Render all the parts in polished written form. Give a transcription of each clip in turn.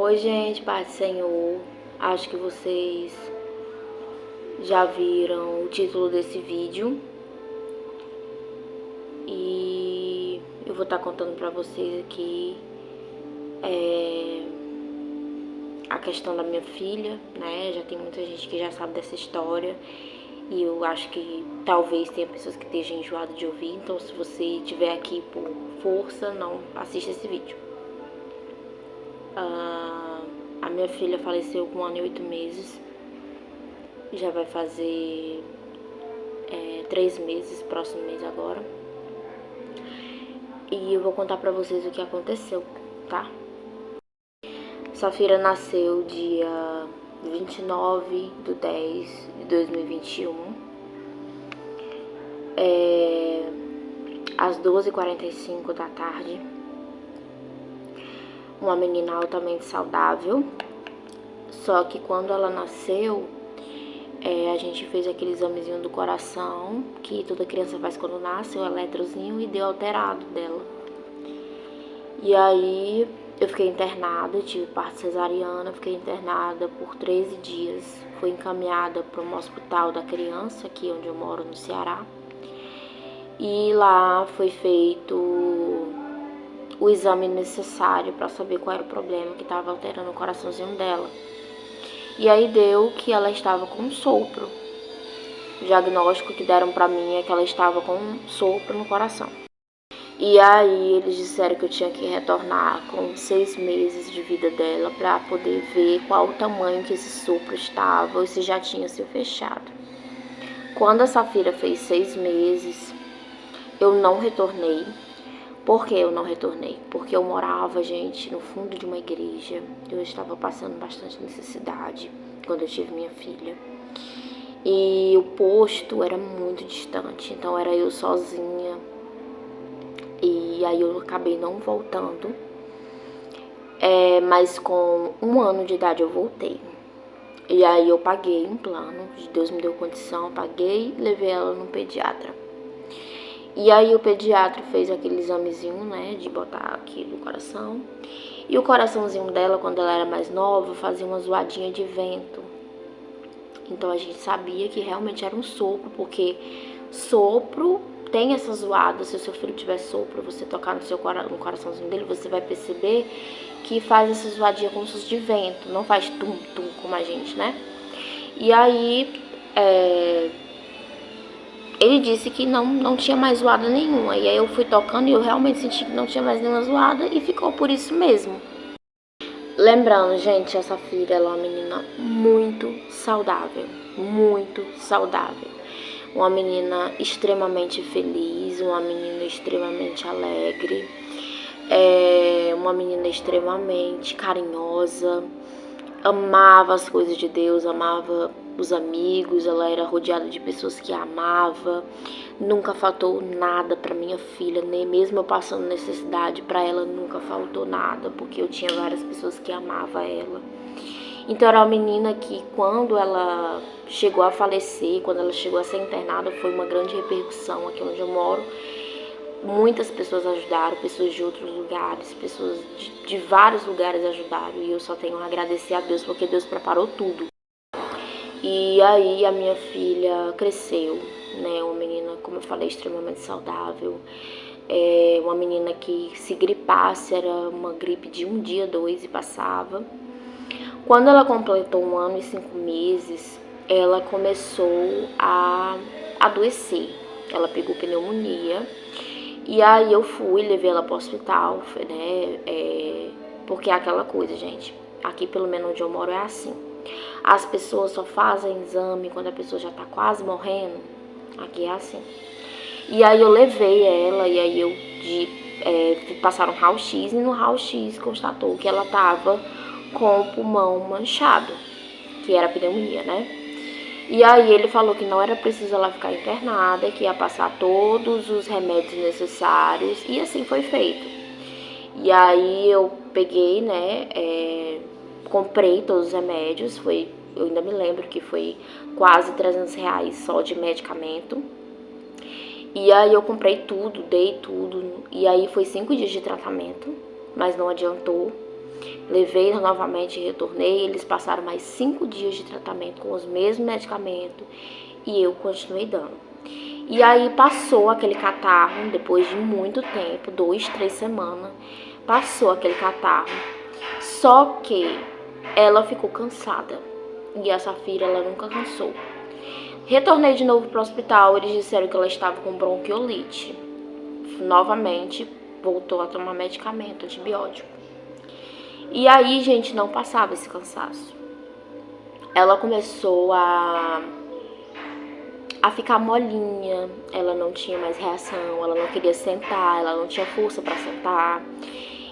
Oi, gente, paz do Senhor. Acho que vocês já viram o título desse vídeo. E eu vou estar contando pra vocês aqui a questão da minha filha, né? Já tem muita gente que já sabe dessa história. E eu acho que talvez tenha pessoas que estejam enjoadas de ouvir. Então, se você estiver aqui por força, não assista esse vídeo. A minha filha faleceu com 1 ano e 8 meses. Já vai fazer 3 meses, próximo mês agora. E eu vou contar pra vocês o que aconteceu, tá? Safira nasceu dia 29/10/2021. Às 12h45 da tarde. Uma menina altamente saudável. Só que quando ela nasceu, a gente fez aquele examezinho do coração que toda criança faz quando nasce, o eletrozinho, e deu alterado dela. E aí eu fiquei internada, tive parto cesariana, fiquei internada por 13 dias. Fui encaminhada para um hospital da criança, aqui onde eu moro, no Ceará. E lá foi feito o exame necessário para saber qual era o problema que estava alterando o coraçãozinho dela. E aí deu que ela estava com um sopro. O diagnóstico que deram pra mim é que ela estava com um sopro no coração. E aí eles disseram que eu tinha que retornar com 6 meses de vida dela pra poder ver qual o tamanho que esse sopro estava ou se já tinha sido fechado. Quando a Safira fez 6 meses, eu não retornei. Por que eu não retornei? Porque eu morava, gente, no fundo de uma igreja. Eu estava passando bastante necessidade quando eu tive minha filha. E o posto era muito distante, então era eu sozinha. E aí eu acabei não voltando. Mas com 1 ano de idade eu voltei. E aí eu paguei um plano, Deus me deu condição, paguei e levei ela no pediatra. E aí o pediatra fez aquele examezinho, né, de botar aqui no coração. E o coraçãozinho dela, quando ela era mais nova, fazia uma zoadinha de vento. Então a gente sabia que realmente era um sopro, porque sopro tem essa zoada. Se o seu filho tiver sopro, você tocar no coraçãozinho dele, você vai perceber que faz essa zoadinha como se fosse de vento. Não faz tum-tum como a gente, né? E aí ele disse que não tinha mais zoada nenhuma. E aí eu fui tocando e eu realmente senti que não tinha mais nenhuma zoada e ficou por isso mesmo. Lembrando, gente, essa filha ela é uma menina muito saudável. Muito saudável. Uma menina extremamente feliz, uma menina extremamente alegre. Uma menina extremamente carinhosa. Amava as coisas de Deus, amava os amigos, ela era rodeada de pessoas que a amava. Nunca faltou nada para minha filha, nem mesmo eu passando necessidade, para ela nunca faltou nada, porque eu tinha várias pessoas que amavam ela. Então era uma menina que quando ela chegou a falecer, quando ela chegou a ser internada, foi uma grande repercussão aqui onde eu moro. Muitas pessoas ajudaram, pessoas de outros lugares, pessoas de vários lugares ajudaram. E eu só tenho a agradecer a Deus, porque Deus preparou tudo. E aí a minha filha cresceu, né? Uma menina, como eu falei, extremamente saudável. Uma menina que se gripasse, era uma gripe de 1 dia, 2 e passava. Quando ela completou 1 ano e 5 meses, ela começou a adoecer. Ela pegou pneumonia. E aí eu fui, levei ela pro hospital, né, porque é aquela coisa, gente, aqui pelo menos onde eu moro é assim. As pessoas só fazem exame quando a pessoa já tá quase morrendo, aqui é assim. E aí eu levei ela, e aí passaram um raio-x, e no raio-x constatou que ela tava com o pulmão manchado, que era pneumonia, né? E aí ele falou que não era preciso ela ficar internada, que ia passar todos os remédios necessários, e assim foi feito. E aí eu peguei, né, comprei todos os remédios, eu ainda me lembro que foi quase R$300 só de medicamento. E aí eu comprei tudo, dei tudo, e aí foi 5 dias de tratamento, mas não adiantou. Levei novamente, retornei, eles passaram mais 5 dias de tratamento com os mesmos medicamentos e eu continuei dando. E aí passou aquele catarro, depois de muito tempo, 2, 3 semanas, passou aquele catarro. Só que ela ficou cansada e a Safira, ela nunca cansou. Retornei de novo para o hospital, eles disseram que ela estava com bronquiolite. Novamente, voltou a tomar medicamento, antibiótico. E aí, gente, não passava esse cansaço. Ela começou a ficar molinha, ela não tinha mais reação, ela não queria sentar, ela não tinha força para sentar.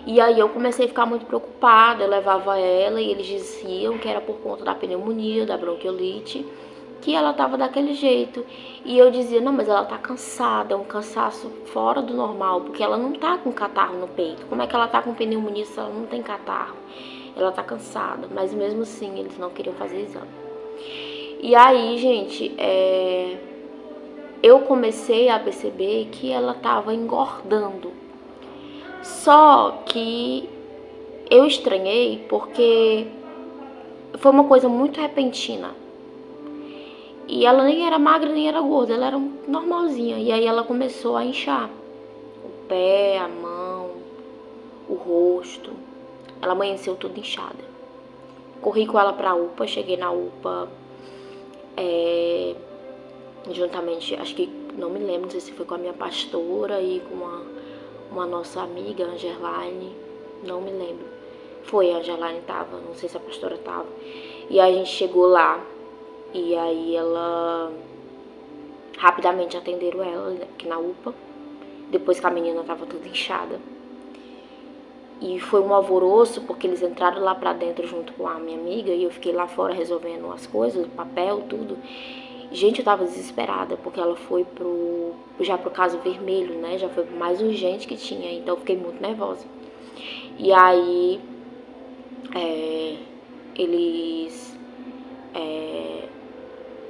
E aí eu comecei a ficar muito preocupada, eu levava ela e eles diziam que era por conta da pneumonia, da bronquiolite, que ela tava daquele jeito. E eu dizia, não, mas ela tá cansada, um cansaço fora do normal, porque ela não tá com catarro no peito. Como é que ela tá com pneumonia se ela não tem catarro? Ela tá cansada, mas mesmo assim eles não queriam fazer exame. E aí, gente, eu comecei a perceber que ela tava engordando. Só que eu estranhei porque foi uma coisa muito repentina. E ela nem era magra, nem era gorda, ela era normalzinha. E aí ela começou a inchar. O pé, a mão, o rosto. Ela amanheceu toda inchada. Corri com ela pra UPA, cheguei na UPA juntamente, acho que, não me lembro, não sei se foi com a minha pastora e com uma nossa amiga, Angeline, não me lembro. Foi, a Angeline tava, não sei se a pastora tava. E aí a gente chegou lá, e aí ela, rapidamente atenderam ela aqui na UPA, depois que a menina tava toda inchada. E foi um alvoroço, porque eles entraram lá pra dentro junto com a minha amiga, e eu fiquei lá fora resolvendo as coisas, papel, tudo. Gente, eu tava desesperada, porque ela foi já pro caso vermelho, né? Já foi pro mais urgente que tinha, então eu fiquei muito nervosa. E aí,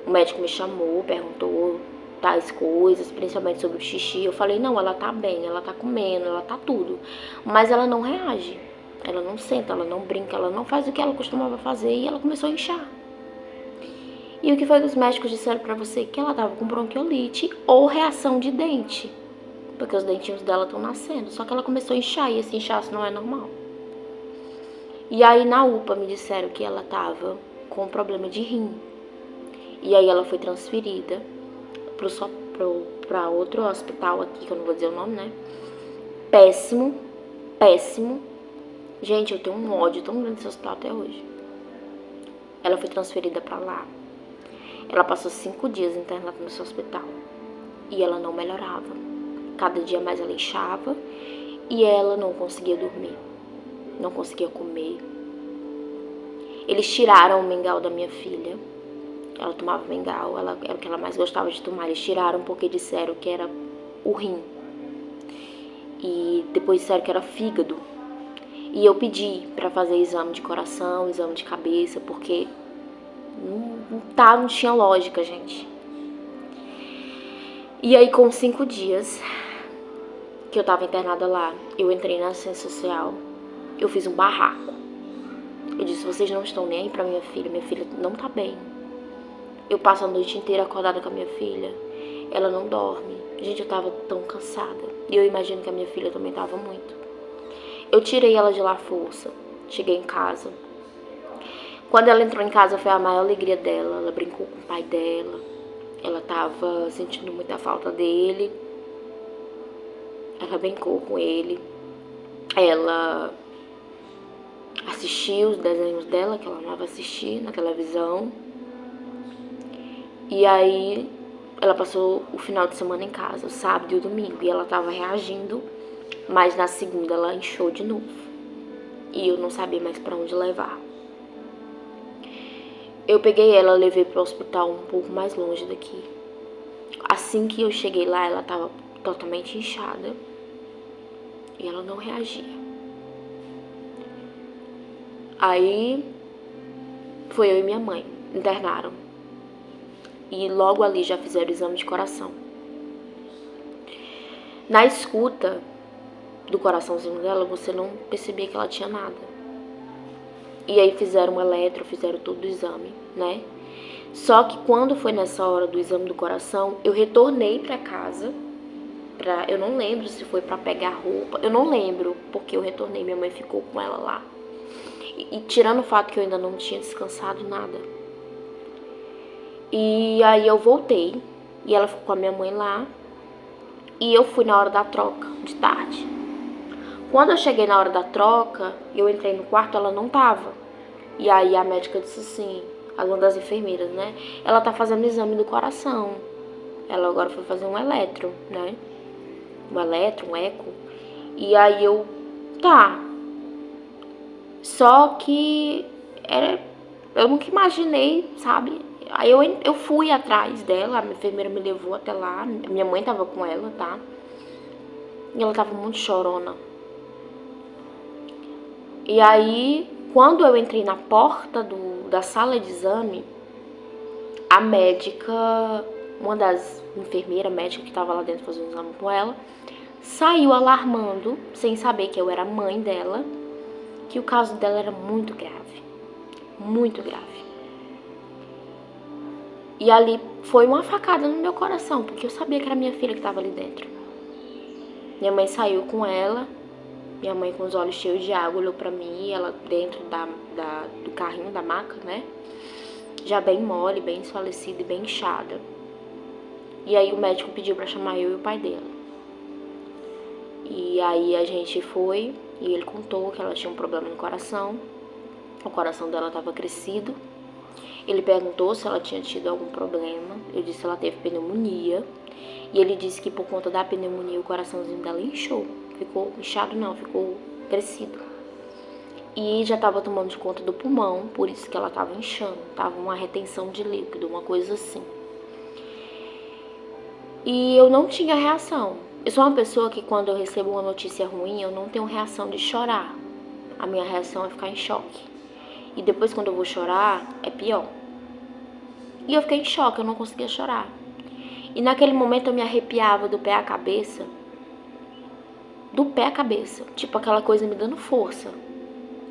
o médico me chamou, perguntou tais coisas, principalmente sobre o xixi. Eu falei, não, ela tá bem, ela tá comendo, ela tá tudo. Mas ela não reage, ela não senta, ela não brinca, ela não faz o que ela costumava fazer e ela começou a inchar. E o que foi que os médicos disseram pra você? Que ela tava com bronquiolite ou reação de dente. Porque os dentinhos dela estão nascendo. Só que ela começou a inchar e esse inchaço não é normal. E aí na UPA me disseram que ela tava com problema de rim. E aí ela foi transferida pra outro hospital aqui, que eu não vou dizer o nome, né? Péssimo, péssimo. Gente, eu tenho um ódio tão grande desse hospital até hoje. Ela foi transferida pra lá. Ela passou 5 dias internada nesse hospital e ela não melhorava. Cada dia mais ela inchava e ela não conseguia dormir, não conseguia comer. Eles tiraram o mingau da minha filha. Ela tomava mingau, era o que ela mais gostava de tomar. Eles tiraram porque disseram que era o rim. E depois disseram que era fígado. E eu pedi pra fazer exame de coração, exame de cabeça, porque não tinha lógica, gente. E aí, com 5 dias que eu tava internada lá, eu entrei na assistência social, eu fiz um barraco. Eu disse, vocês não estão nem aí pra minha filha não tá bem. Eu passo a noite inteira acordada com a minha filha, ela não dorme. Gente, eu tava tão cansada. E eu imagino que a minha filha também tava muito. Eu tirei ela de lá à força, cheguei em casa. Quando ela entrou em casa foi a maior alegria dela, ela brincou com o pai dela, ela tava sentindo muita falta dele, ela brincou com ele, ela assistiu os desenhos dela, que ela amava assistir na televisão, e aí ela passou o final de semana em casa, o sábado e o domingo, e ela tava reagindo, mas na segunda ela inchou de novo, e eu não sabia mais pra onde levar. Eu peguei ela, levei para o hospital um pouco mais longe daqui. Assim que eu cheguei lá, ela estava totalmente inchada e ela não reagia. Aí foi eu e minha mãe, internaram. E logo ali já fizeram o exame de coração. Na escuta do coraçãozinho dela, você não percebia que ela tinha nada. E aí fizeram um eletro, fizeram todo o exame, né? Só que quando foi nessa hora do exame do coração, eu retornei pra casa. Eu não lembro se foi pra pegar roupa. Eu não lembro porque eu retornei. Minha mãe ficou com ela lá. E tirando o fato que eu ainda não tinha descansado nada. E aí eu voltei. E ela ficou com a minha mãe lá. E eu fui na hora da troca, de tarde. Quando eu cheguei na hora da troca, eu entrei no quarto, ela não tava. E aí a médica disse assim, uma das enfermeiras, né? Ela tá fazendo exame do coração. Ela agora foi fazer um eletro, né? Um eletro, um eco. E aí eu, tá. Só que eu nunca imaginei, sabe? Aí eu fui atrás dela, a enfermeira me levou até lá. Minha mãe tava com ela, tá? E ela tava muito chorona. E aí, quando eu entrei na porta da sala de exame, a médica, uma das enfermeiras médicas que estava lá dentro fazendo exame com ela, saiu alarmando, sem saber que eu era mãe dela, que o caso dela era muito grave. Muito grave. E ali foi uma facada no meu coração, porque eu sabia que era minha filha que estava ali dentro. Minha mãe saiu com ela. Minha mãe com os olhos cheios de água olhou pra mim, ela dentro do carrinho da maca, né? Já bem mole, bem desfalecida e bem inchada. E aí o médico pediu pra chamar eu e o pai dela. E aí a gente foi e ele contou que ela tinha um problema no coração. O coração dela estava crescido. Ele perguntou se ela tinha tido algum problema. Eu disse que ela teve pneumonia. E ele disse que por conta da pneumonia o coraçãozinho dela inchou. Ficou inchado não, ficou crescido. E já estava tomando de conta do pulmão, por isso que ela estava inchando. Tava uma retenção de líquido, uma coisa assim. E eu não tinha reação. Eu sou uma pessoa que quando eu recebo uma notícia ruim, eu não tenho reação de chorar. A minha reação é ficar em choque. E depois quando eu vou chorar, é pior. E eu fiquei em choque, eu não conseguia chorar. E naquele momento eu me arrepiava do pé à cabeça. Do pé à cabeça. Tipo aquela coisa me dando força.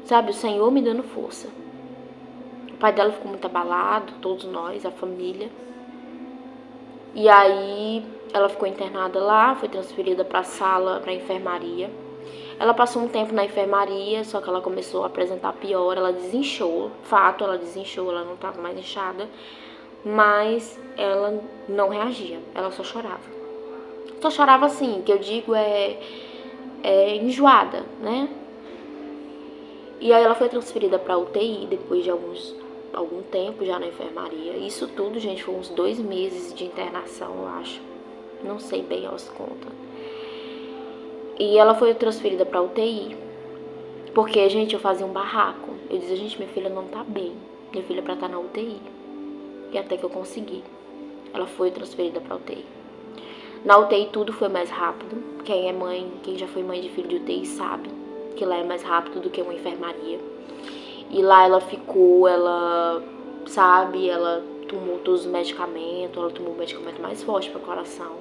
Sabe, o Senhor me dando força. O pai dela ficou muito abalado, todos nós, a família. E aí ela ficou internada lá, foi transferida para a sala, para a enfermaria. Ela passou um tempo na enfermaria, só que ela começou a apresentar pior, ela desinchou. Fato, ela desinchou, ela não estava mais inchada. Mas ela não reagia, ela só chorava. Só chorava assim, que eu digo enjoada, né? E aí ela foi transferida para UTI depois de algum tempo já na enfermaria. Isso tudo, gente, foi uns 2 meses de internação, eu acho. Não sei bem as contas. E ela foi transferida para UTI. Porque, gente, eu fazia um barraco. Eu dizia, gente, minha filha não tá bem. Minha filha é pra estar na UTI. E até que eu consegui. Ela foi transferida para UTI. Na UTI tudo foi mais rápido. Quem é mãe, quem já foi mãe de filho de UTI sabe que lá é mais rápido do que uma enfermaria. E lá ela ficou, ela tomou todos os medicamentos, ela tomou o medicamento mais forte para o coração.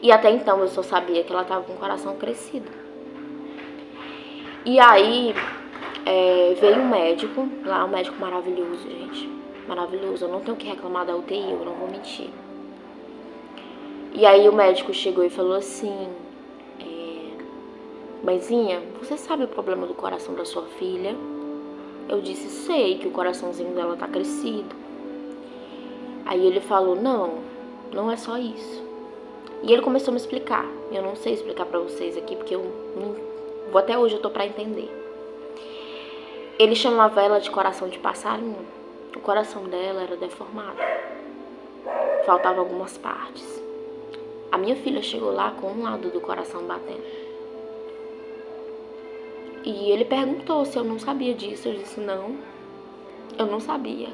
E até então eu só sabia que ela estava com o coração crescido. E aí veio um médico, lá um médico maravilhoso, gente. Maravilhoso, eu não tenho que reclamar da UTI, eu não vou mentir. E aí o médico chegou e falou assim, mãezinha, você sabe o problema do coração da sua filha? Eu disse, sei que o coraçãozinho dela tá crescido. Aí ele falou, não é só isso. E ele começou a me explicar. Eu não sei explicar pra vocês aqui, porque até hoje eu tô pra entender. Ele chamava ela de coração de passarinho. O coração dela era deformado. Faltava algumas partes. A minha filha chegou lá com um lado do coração batendo. E ele perguntou se eu não sabia disso. Eu disse, não, eu não sabia.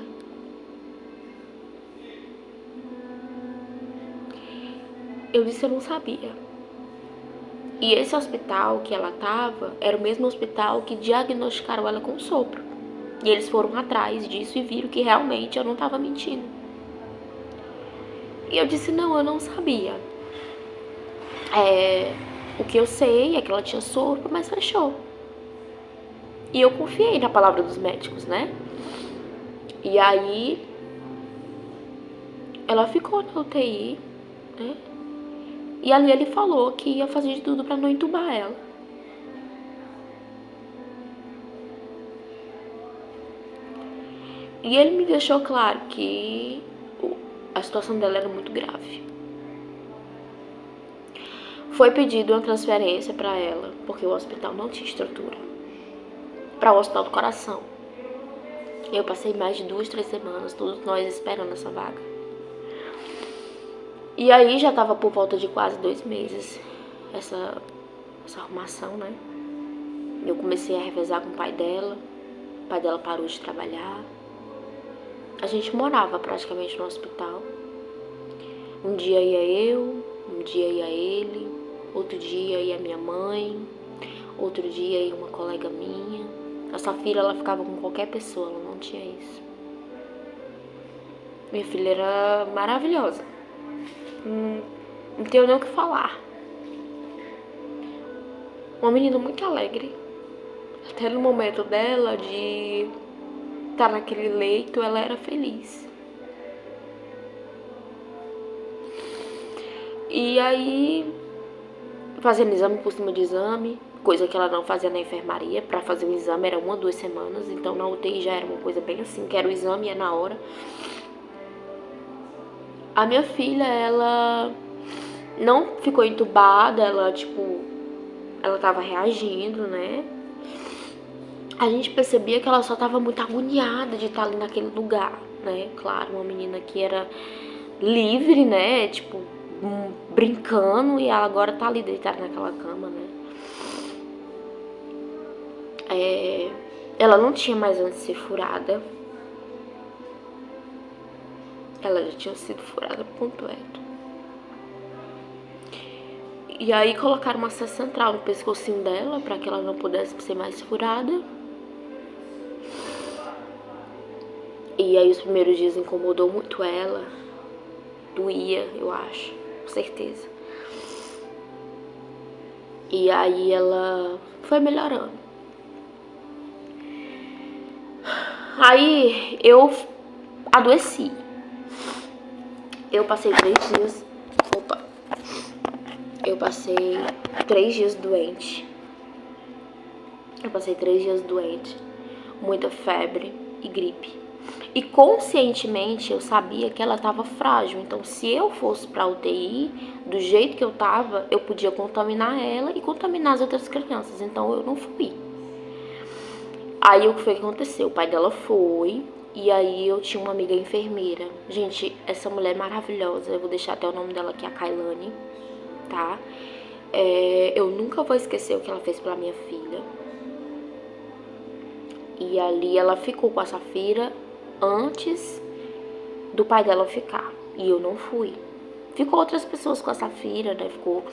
Eu disse, eu não sabia. E esse hospital que ela estava era o mesmo hospital que diagnosticaram ela com sopro. E eles foram atrás disso e viram que realmente eu não estava mentindo. E eu disse, não, eu não sabia. O que eu sei é que ela tinha sopro, mas fechou. E eu confiei na palavra dos médicos, né? E aí, ela ficou na UTI, né? E ali ele falou que ia fazer de tudo pra não entubar ela. E ele me deixou claro que a situação dela era muito grave. Foi pedido uma transferência para ela, porque o hospital não tinha estrutura, para o Hospital do Coração. Eu passei mais de 2, 3 semanas, todos nós esperando essa vaga. E aí já tava por volta de quase 2 meses essa arrumação, né? Eu comecei a revezar com o pai dela parou de trabalhar. A gente morava praticamente no hospital. Um dia ia eu, um dia ia ele, outro dia ia minha mãe, outro dia ia uma colega minha. A Safira, ela ficava com qualquer pessoa, ela não tinha isso. Minha filha era maravilhosa. Não tenho nem o que falar. Uma menina muito alegre. Até no momento dela de estar naquele leito, ela era feliz. E aí, fazendo exame por cima de exame, coisa que ela não fazia na enfermaria. Pra fazer o exame era 1 ou 2 semanas, então na UTI já era uma coisa bem assim, que era o exame, ia na hora. A minha filha, ela não ficou entubada, ela tava reagindo, né? A gente percebia que ela só tava muito agoniada de estar ali naquele lugar, né? Claro, uma menina que era livre, né? Brincando, e ela agora tá ali deitada naquela cama, né? Ela não tinha mais onde ser furada. Ela já tinha sido furada por completo. E aí colocaram uma acesso central no pescocinho dela para que ela não pudesse ser mais furada. E aí os primeiros dias incomodou muito ela. Doía, eu acho, com certeza. E aí ela foi melhorando. Aí eu adoeci. Eu passei 3 dias. Eu passei 3 dias doente. Muita febre e gripe. E conscientemente eu sabia que ela estava frágil. Então, se eu fosse pra UTI, do jeito que eu tava, eu podia contaminar ela e contaminar as outras crianças. Então, eu não fui. Aí, o que foi que aconteceu? O pai dela foi. E aí, eu tinha uma amiga enfermeira. Gente, essa mulher é maravilhosa. Eu vou deixar até o nome dela aqui, a Kailane, tá? Eu nunca vou esquecer o que ela fez pela minha filha. E ali, ela ficou com a Safira antes do pai dela ficar. E eu não fui. Ficou outras pessoas com a Safira, né? Ficou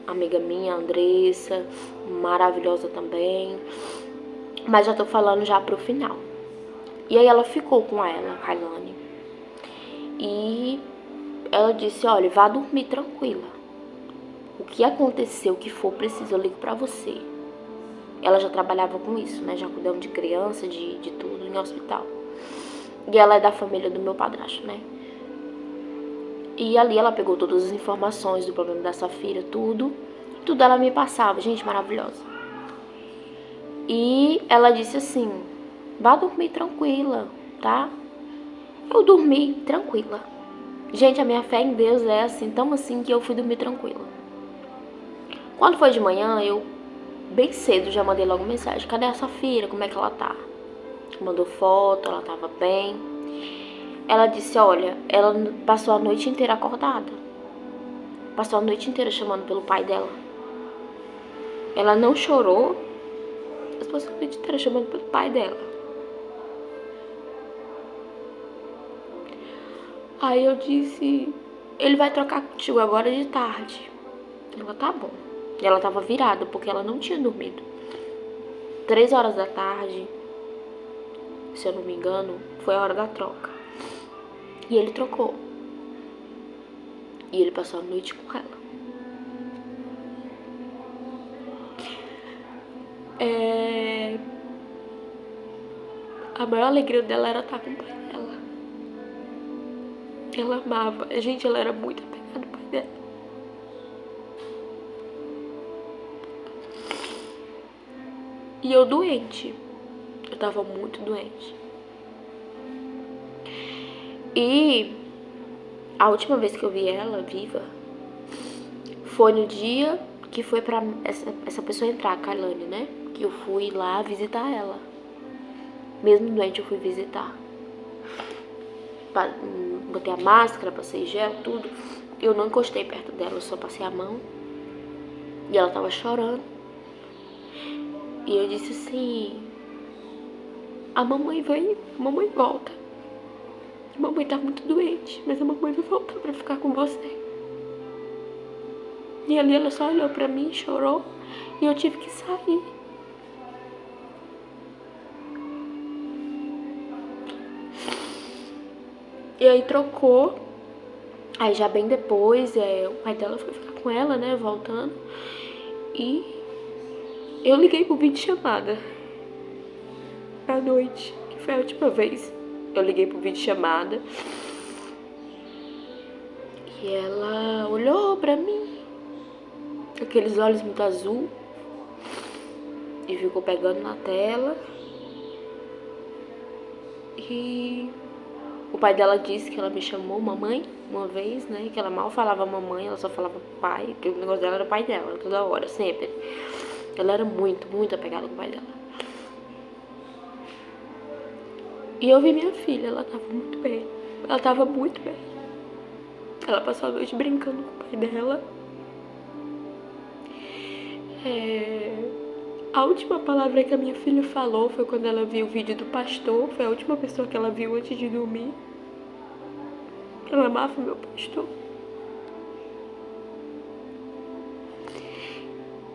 amiga minha, a Andressa, maravilhosa também. Mas já tô falando já pro final. E aí ela ficou com ela, a Kailane. E ela disse, olha, vá dormir tranquila. O que aconteceu, o que for preciso, eu ligo pra você. Ela já trabalhava com isso, né? Já cuidando de criança, de tudo, em hospital. E ela é da família do meu padrasto, né? E ali ela pegou todas as informações do problema da Safira, tudo ela me passava, gente, maravilhosa. E ela disse assim, vá dormir tranquila, tá? Eu dormi tranquila. Gente, a minha fé em Deus é assim, tão assim que eu fui dormir tranquila. Quando foi de manhã, eu bem cedo já mandei logo mensagem, cadê a Safira, como é que ela tá? Mandou foto, ela tava bem. Ela disse, olha, ela passou a noite inteira acordada. Passou a noite inteira chamando pelo pai dela. Ela não chorou, mas passou a noite inteira chamando pelo pai dela. Aí eu disse, ele vai trocar contigo agora de tarde. Ela, tá bom. E ela tava virada, porque ela não tinha dormido. 3 horas da tarde, se eu não me engano, foi a hora da troca. E ele trocou. E ele passou a noite com ela. A maior alegria dela era estar com o pai dela. Ela amava. Gente, ela era muito apegada ao pai dela. E eu doente. Eu tava muito doente. E a última vez que eu vi ela viva foi no dia que foi pra essa pessoa entrar, a Kailane, né? Que eu fui lá visitar ela. Mesmo doente, eu fui visitar. Botei a máscara, passei gel, tudo. Eu não encostei perto dela, eu só passei a mão. E ela tava chorando. E eu disse assim: a mamãe vai, a mamãe volta. A mamãe tá muito doente, mas a mamãe vai voltar pra ficar com você. E ali ela só olhou pra mim, chorou. E eu tive que sair. E aí trocou. Aí já bem depois, o pai dela foi ficar com ela, né, voltando. E eu liguei por videochamada à noite, que foi a última vez. Eu liguei por videochamada. E ela olhou pra mim, aqueles olhos muito azul, e ficou pegando na tela. E o pai dela disse que ela me chamou mamãe uma vez, né? Que ela mal falava mamãe, ela só falava pai, porque o negócio dela era o pai dela, toda hora, sempre. Ela era muito, muito apegada com o pai dela. E eu vi minha filha, ela tava muito bem. Ela tava muito bem. Ela passou a noite brincando com o pai dela. A última palavra que a minha filha falou foi quando ela viu o vídeo do pastor. Foi a última pessoa que ela viu antes de dormir. Ela amava o meu pastor.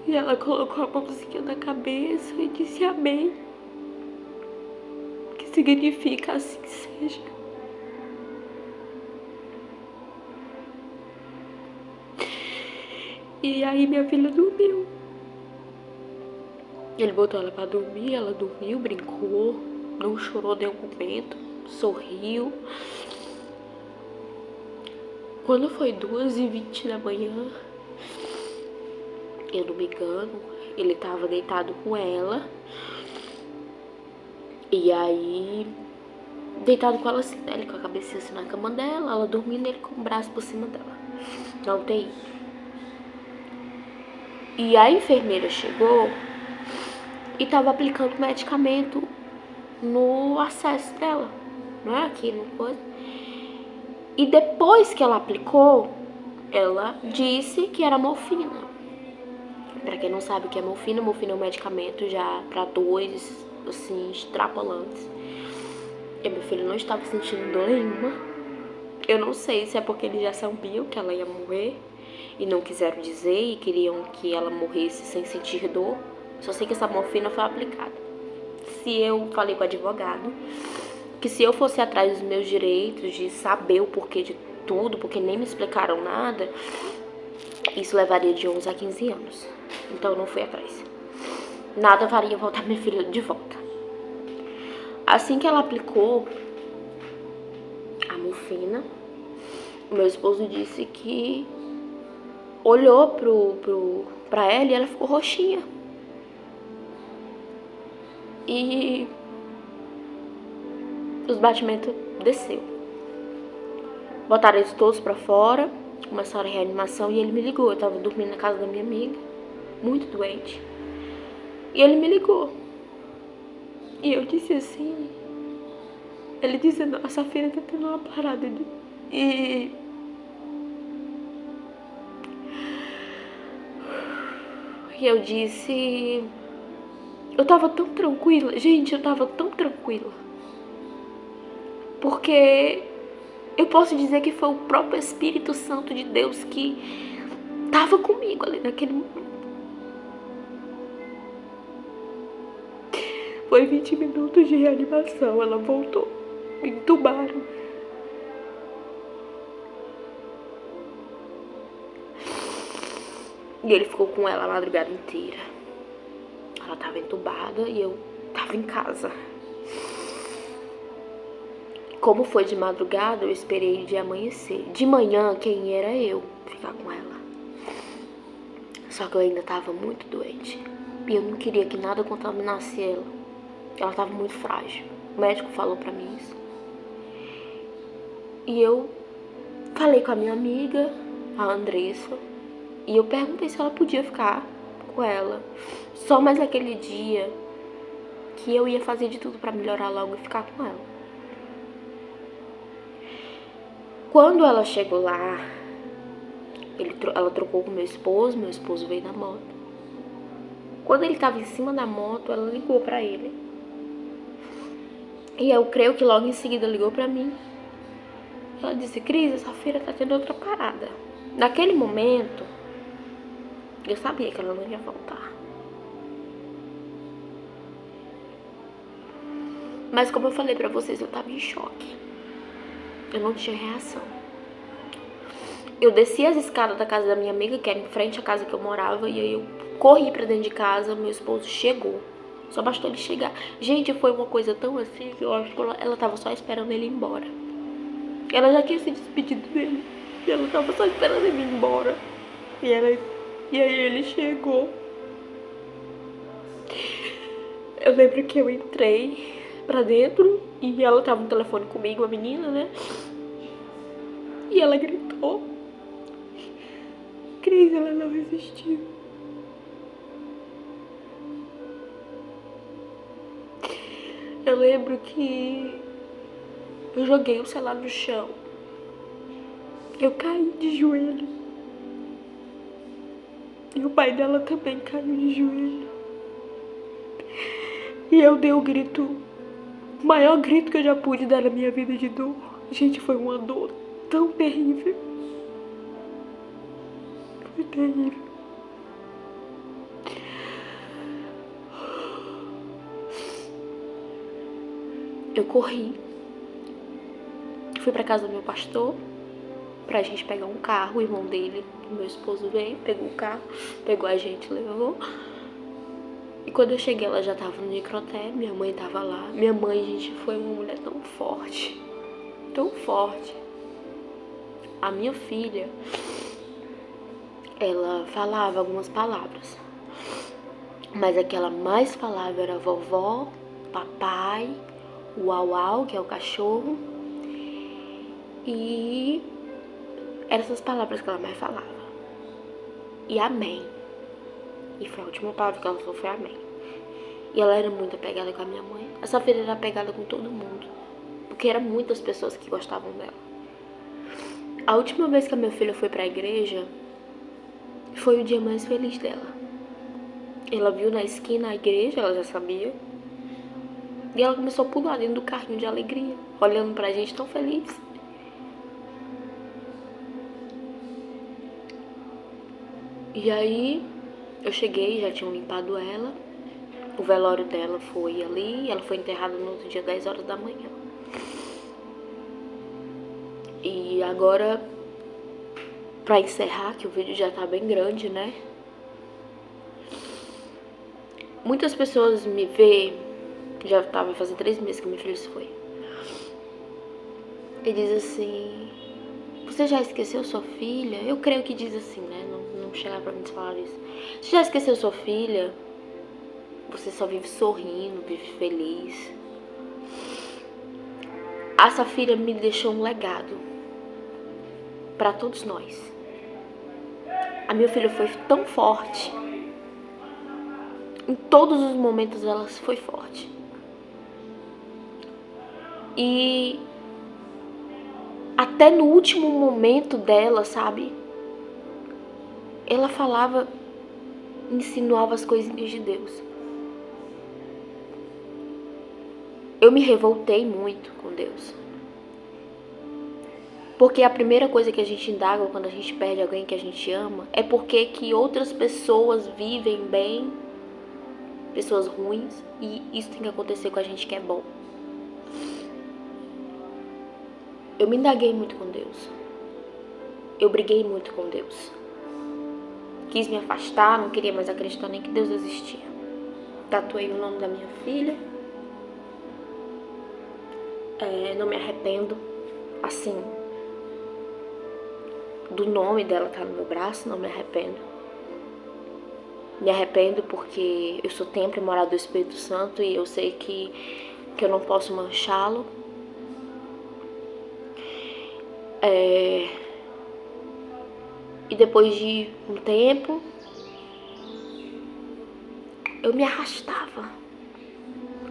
E ela colocou a mãozinha na cabeça e disse amém. Que significa assim seja. E aí minha filha dormiu. Ele botou ela pra dormir, ela dormiu, brincou, não chorou nenhum momento, sorriu. Quando foi 2h20 da manhã, eu não me engano, ele tava deitado com ela. E aí, deitado com ela assim, né? Ele com a cabeça assim na cama dela, ela dormindo, ele com o braço por cima dela, na UTI. E a enfermeira chegou e tava aplicando medicamento no acesso dela, não é? Aqui no coisa. E depois que ela aplicou, ela disse que era morfina. Pra quem não sabe o que é morfina, morfina é um medicamento já pra dores, assim, extrapolantes. E meu filho não estava sentindo dor nenhuma. Eu não sei se é porque eles já sabiam que ela ia morrer e não quiseram dizer e queriam que ela morresse sem sentir dor. Só sei que essa morfina foi aplicada. Se eu falei com o advogado que se eu fosse atrás dos meus direitos, de saber o porquê de tudo, porque nem me explicaram nada, isso levaria de 11 a 15 anos. Então eu não fui atrás. Nada faria voltar minha filha de volta. Assim que ela aplicou a morfina, o meu esposo disse que olhou pra ela e ela ficou roxinha. E os batimentos desceu. Botaram eles todos pra fora, começaram a reanimação e ele me ligou. Eu tava dormindo na casa da minha amiga, muito doente. E ele me ligou. E eu disse assim, ele disse, nossa filha tá tendo uma parada. E eu disse, eu tava tão tranquila, gente, eu tava tão tranquila. Porque eu posso dizer que foi o próprio Espírito Santo de Deus que tava comigo ali naquele momento. Foi 20 minutos de reanimação, ela voltou, me entubaram. E ele ficou com ela a madrugada inteira. Ela tava entubada e eu tava em casa. como foi de madrugada, eu esperei de amanhecer. De manhã, quem ia era eu ficar com ela. Só que eu ainda tava muito doente. E eu não queria que nada contaminasse ela. Ela tava muito frágil. O médico falou pra mim isso. E eu falei com a minha amiga, a Andressa, e eu perguntei se ela podia ficar com ela. Só mais aquele dia que eu ia fazer de tudo pra melhorar logo e ficar com ela. Quando ela chegou lá, ela trocou com meu esposo veio na moto. Quando ele tava em cima da moto, ela ligou pra ele. E eu creio que logo em seguida ligou pra mim. Ela disse: Cris, essa feira tá tendo outra parada. Naquele momento, eu sabia que ela não ia voltar. Mas como eu falei pra vocês, eu tava em choque. Eu não tinha reação. Eu desci as escadas da casa da minha amiga, que era em frente à casa que eu morava, e aí eu corri pra dentro de casa, meu esposo chegou. Só bastou ele chegar. Gente, foi uma coisa tão assim que eu acho que ela tava só esperando ele ir embora. Ela já tinha se despedido dele. E ela tava só esperando ele ir embora. E aí ele chegou. Eu lembro que eu entrei pra dentro e ela tava no telefone comigo, a menina, né? E ela gritou. Cris, ela não resistiu. Eu lembro que eu joguei o celular no chão. Eu caí de joelho. E o pai dela também caiu de joelho. E eu dei o grito, o maior grito que eu já pude dar na minha vida de dor. Gente, foi uma dor tão terrível. Foi terrível. Eu corri. Fui pra casa do meu pastor pra gente pegar um carro. O irmão dele, meu esposo, veio, pegou o carro, pegou a gente, levou. E quando eu cheguei, ela já tava no necrotério, minha mãe tava lá. Minha mãe, gente, foi uma mulher tão forte. Tão forte. A minha filha, ela falava algumas palavras. Mas a que ela mais falava era vovó, papai, uau au, que é o cachorro. E eram essas palavras que ela mais falava. E amém. E foi a última palavra que ela falou, foi amém. E ela era muito apegada com a minha mãe. Essa filha era apegada com todo mundo. Porque eram muitas pessoas que gostavam dela. A última vez que a minha filha foi pra igreja, foi o dia mais feliz dela. Ela viu na esquina a igreja, ela já sabia. E ela começou a pular dentro do carrinho de alegria, olhando pra gente tão feliz. E aí, eu cheguei, já tinham limpado ela. O velório dela foi ali, ela foi enterrada no outro dia, 10 horas da manhã. E agora, pra encerrar, que o vídeo já tá bem grande, né? Muitas pessoas me veem, já tava fazendo 3 meses que minha filha se foi. E diz assim: você já esqueceu sua filha? Eu creio que diz assim, né? Não chegar pra mim falar isso. Você já esqueceu sua filha? Você só vive sorrindo, vive feliz. Essa filha me deixou um legado pra todos nós. A minha filha foi tão forte. Em todos os momentos ela foi forte. E até no último momento dela, sabe? Ela falava, insinuava as coisinhas de Deus. Eu me revoltei muito com Deus. Porque a primeira coisa que a gente indaga quando a gente perde alguém que a gente ama é porque que outras pessoas vivem bem, pessoas ruins, e isso tem que acontecer com a gente que é bom. Eu me indaguei muito com Deus. Eu briguei muito com Deus. Quis me afastar, não queria mais acreditar nem que Deus existia. Tatuei o nome da minha filha. Não me arrependo, assim, do nome dela tá no meu braço, não me arrependo. Me arrependo porque eu sou templo e morada do Espírito Santo e eu sei que eu não posso manchá-lo. E depois de um tempo, eu me arrastava,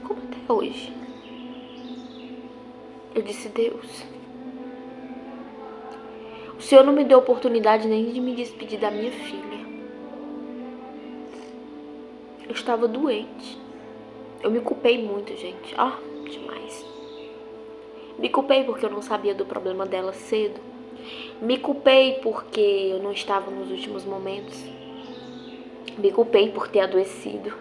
como até hoje. Eu disse, Deus, o Senhor não me deu oportunidade nem de me despedir da minha filha. Eu estava doente. Eu me culpei muito, gente. Demais. Me culpei porque eu não sabia do problema dela cedo. Me culpei porque eu não estava nos últimos momentos. Me culpei por ter adoecido.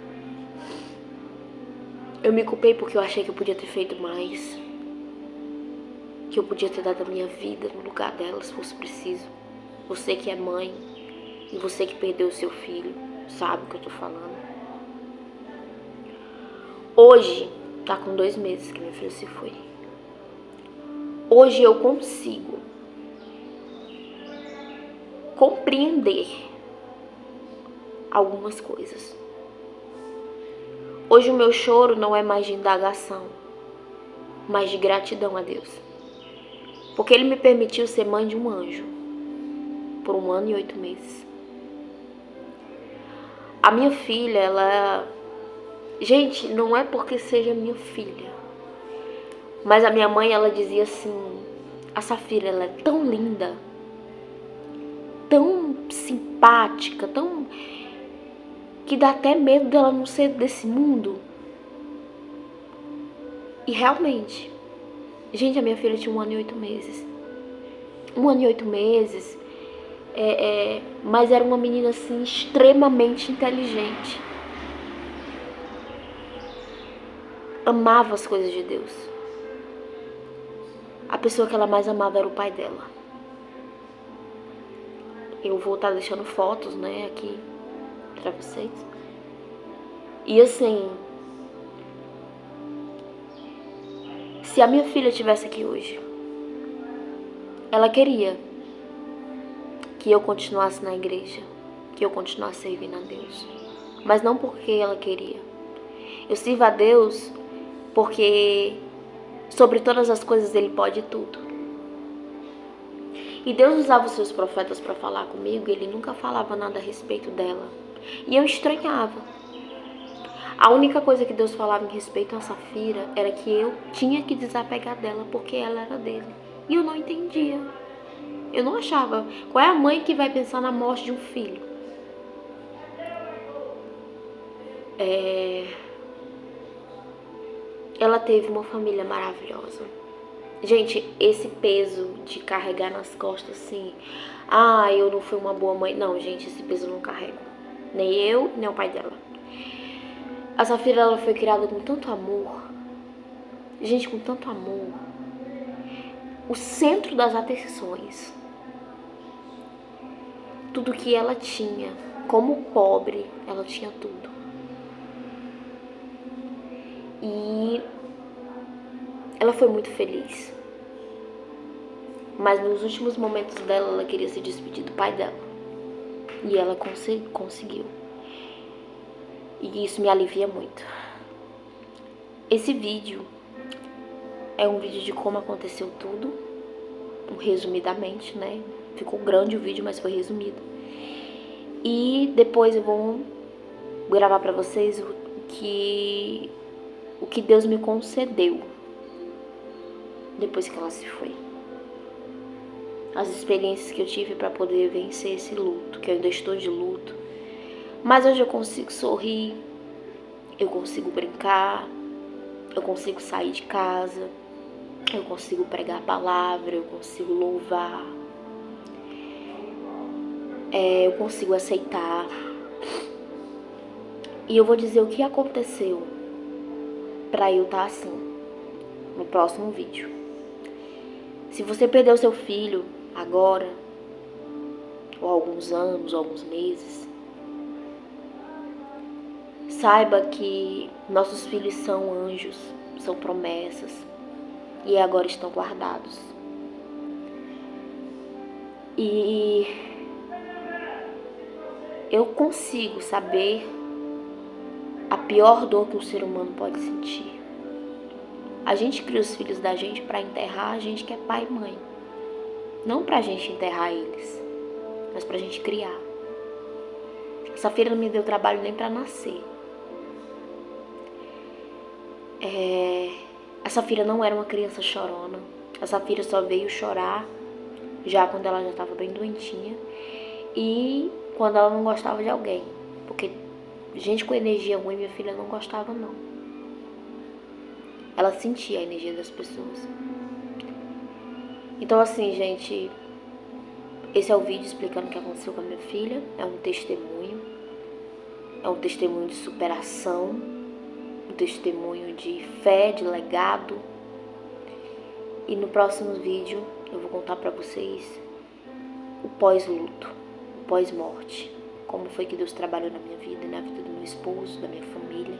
Eu me culpei porque eu achei que eu podia ter feito mais. Que eu podia ter dado a minha vida no lugar dela se fosse preciso. Você que é mãe e você que perdeu o seu filho, sabe o que eu tô falando. Hoje, tá com 2 meses que minha filha se foi. Hoje eu consigo compreender algumas coisas. Hoje o meu choro não é mais de indagação, mas de gratidão a Deus. Porque Ele me permitiu ser mãe de um anjo por 1 ano e 8 meses. A minha filha, ela... Gente, não é porque seja minha filha, mas a minha mãe, ela dizia assim, a Safira, ela é tão linda, tão simpática, tão... que dá até medo dela não ser desse mundo. E realmente, gente, a minha filha tinha 1 ano e 8 meses. 1 ano e 8 meses, mas era uma menina assim, extremamente inteligente. Amava as coisas de Deus. A pessoa que ela mais amava era o pai dela. Eu vou estar deixando fotos, né, aqui pra vocês. E assim, se a minha filha estivesse aqui hoje, ela queria que eu continuasse na igreja, que eu continuasse servindo a Deus. Mas não porque ela queria. Eu sirvo a Deus porque sobre todas as coisas Ele pode tudo. E Deus usava os seus profetas para falar comigo e Ele nunca falava nada a respeito dela. E eu estranhava. A única coisa que Deus falava em respeito a Safira era que eu tinha que desapegar dela porque ela era dele. E eu não entendia. Eu não achava. Qual é a mãe que vai pensar na morte de um filho? Ela teve uma família maravilhosa. Gente, esse peso de carregar nas costas assim, eu não fui uma boa mãe. Não, gente, esse peso eu não carrego. Nem eu, nem o pai dela. A Safira, ela foi criada com tanto amor. Gente, com tanto amor. O centro das atenções. Tudo que ela tinha. Como pobre, ela tinha tudo. E ela foi muito feliz. Mas nos últimos momentos dela, ela queria se despedir do pai dela. E ela conseguiu. E isso me alivia muito. Esse vídeo é um vídeo de como aconteceu tudo. Resumidamente, né? Ficou grande o vídeo, mas foi resumido. E depois eu vou gravar pra vocês o que Deus me concedeu depois que ela se foi. As experiências que eu tive para poder vencer esse luto, que eu ainda estou de luto. Mas hoje eu consigo sorrir, eu consigo brincar, eu consigo sair de casa, eu consigo pregar a palavra, eu consigo louvar, eu consigo aceitar. E eu vou dizer o que aconteceu pra eu estar assim no próximo vídeo. Se você perdeu seu filho agora, ou alguns anos, ou alguns meses, saiba que nossos filhos são anjos, são promessas. e agora estão guardados. E eu consigo saber a pior dor que um ser humano pode sentir. A gente cria os filhos da gente para enterrar a gente que é pai e mãe. Não pra gente enterrar eles, mas pra gente criar. Essa filha não me deu trabalho nem pra nascer. Essa filha não era uma criança chorona. Essa filha só veio chorar já quando ela já estava bem doentinha e quando ela não gostava de alguém. Porque gente com energia ruim, minha filha não gostava não. Ela sentia a energia das pessoas. Então assim, gente, esse é o vídeo explicando o que aconteceu com a minha filha. É um testemunho de superação, um testemunho de fé, de legado. E no próximo vídeo eu vou contar pra vocês o pós-luto, o pós-morte. Como foi que Deus trabalhou na minha vida, na vida do meu esposo, da minha família.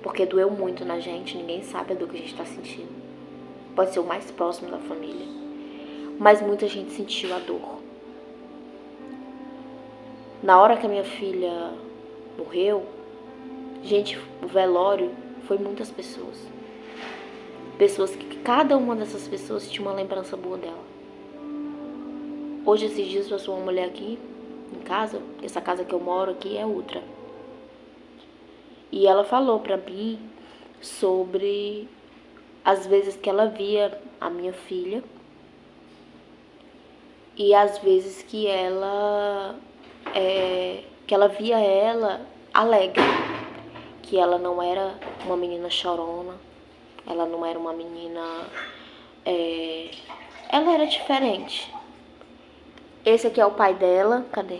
Porque doeu muito na gente, ninguém sabe a dor que a gente tá sentindo. Pode ser o mais próximo da família, mas muita gente sentiu a dor. Na hora que a minha filha morreu, gente, o velório foi muitas pessoas. Pessoas que cada uma dessas pessoas tinha uma lembrança boa dela. Hoje, esses dias, passou uma mulher aqui em casa, essa casa que eu moro aqui é outra. E ela falou pra mim sobre as vezes que ela via a minha filha e as vezes que ela via ela alegre, que ela não era uma menina chorona, ela não era uma menina, ela era diferente. Esse aqui é o pai dela, cadê?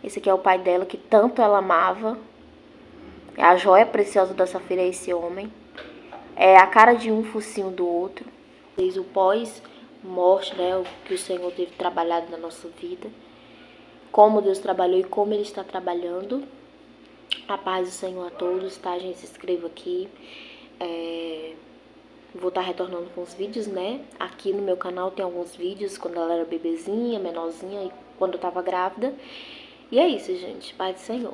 Esse aqui é o pai dela que tanto ela amava. A joia preciosa dessa filha é esse homem. É a cara de um, focinho do outro. Desde o pós-morte, né, o que o Senhor teve trabalhado na nossa vida. Como Deus trabalhou e como Ele está trabalhando. A paz do Senhor a todos, tá, gente? Se inscreva aqui. Vou estar retornando com os vídeos, né? Aqui no meu canal tem alguns vídeos quando ela era bebezinha, menorzinha e quando eu tava grávida. E é isso, gente. Paz do Senhor.